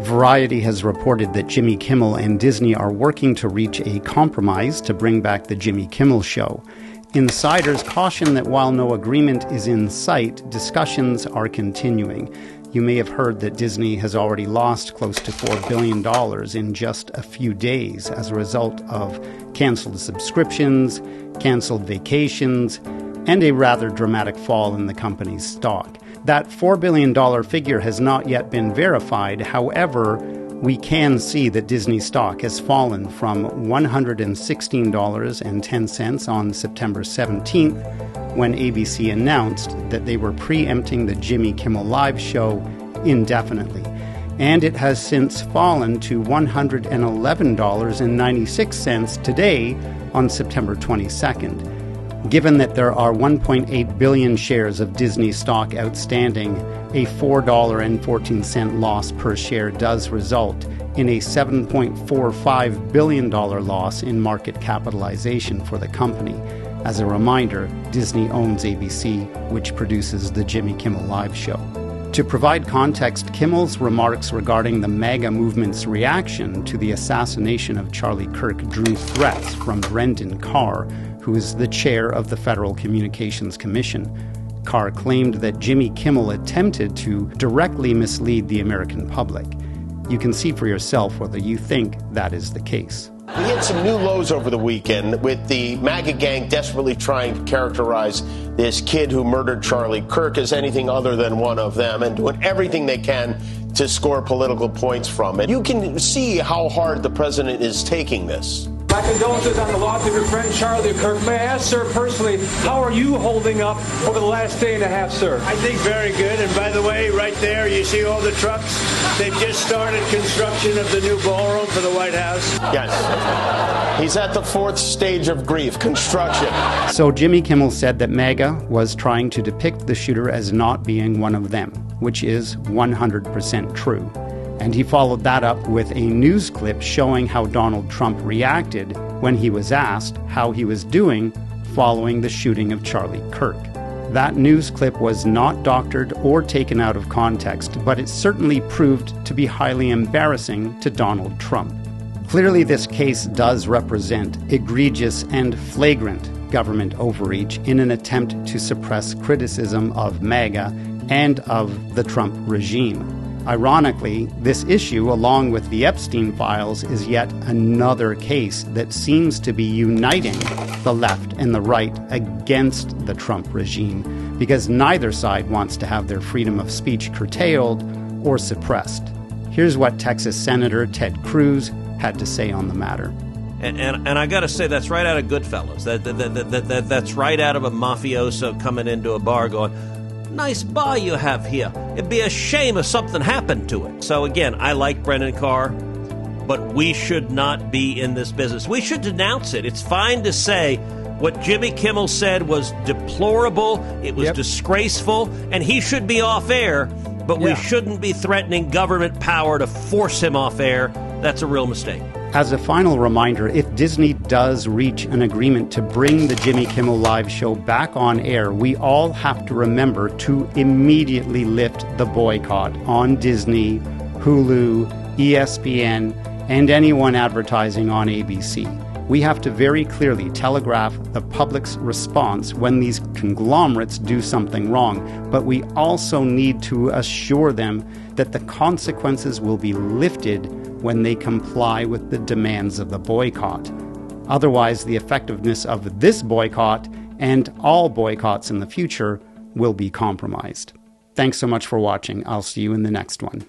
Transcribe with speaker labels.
Speaker 1: Variety has reported that Jimmy Kimmel and Disney are working to reach a compromise to bring back the Jimmy Kimmel Show. Insiders caution that while no agreement is in sight, discussions are continuing. You may have heard that Disney has already lost close to $4 billion in just a few days as a result of canceled subscriptions, canceled vacations, and a rather dramatic fall in the company's stock. That $4 billion figure has not yet been verified. However, we can see that Disney stock has fallen from $116.10 on September 17th, when ABC announced that they were preempting the Jimmy Kimmel Live show indefinitely. And it has since fallen to $111.96 today on September 22nd. Given that there are 1.8 billion shares of Disney stock outstanding, a $4.14 loss per share does result in a $7.45 billion loss in market capitalization for the company. As a reminder, Disney owns ABC, which produces the Jimmy Kimmel Live show. To provide context, Kimmel's remarks regarding the MAGA movement's reaction to the assassination of Charlie Kirk drew threats from Brendan Carr, who is the chair of the Federal Communications Commission. Carr claimed that Jimmy Kimmel attempted to directly mislead the American public. You can see for yourself whether you think that is the case.
Speaker 2: We had some new lows over the weekend with the MAGA gang desperately trying to characterize this kid who murdered Charlie Kirk as anything other than one of them and doing everything they can to score political points from it. You can see how hard the president is taking this.
Speaker 3: My condolences on the loss of your friend Charlie Kirk. May I ask, sir, personally, how are you holding up over the last day and a half, sir?
Speaker 4: I think very good. And by the way, right there, you see all the trucks? They've just started construction of the new ballroom for the White House.
Speaker 2: Yes. He's at the fourth stage of grief, construction.
Speaker 1: So Jimmy Kimmel said that MAGA was trying to depict the shooter as not being one of them, which is 100% true. And he followed that up with a news clip showing how Donald Trump reacted when he was asked how he was doing following the shooting of Charlie Kirk. That news clip was not doctored or taken out of context, but it certainly proved to be highly embarrassing to Donald Trump. Clearly, this case does represent egregious and flagrant government overreach in an attempt to suppress criticism of MAGA and of the Trump regime. Ironically, this issue, along with the Epstein files, is yet another case that seems to be uniting the left and the right against the Trump regime, because neither side wants to have their freedom of speech curtailed or suppressed. Here's what Texas Senator Ted Cruz had to say on the matter.
Speaker 5: And I got to say, that's right out of Goodfellas. That's right out of a mafioso coming into a bar going, "Nice bar you have here. It'd be a shame if something happened to it." So again, I like Brendan Carr, but we should not be in this business. We should denounce it. It's fine to say what Jimmy Kimmel said was deplorable, it was disgraceful, and he should be off air, but we shouldn't be threatening government power to force him off air. That's a real mistake.
Speaker 1: As a final reminder, if Disney does reach an agreement to bring the Jimmy Kimmel Live show back on air, we all have to remember to immediately lift the boycott on Disney, Hulu, ESPN, and anyone advertising on ABC. We have to very clearly telegraph the public's response when these conglomerates do something wrong, but we also need to assure them that the consequences will be lifted when they comply with the demands of the boycott. Otherwise, the effectiveness of this boycott and all boycotts in the future will be compromised. Thanks so much for watching. I'll see you in the next one.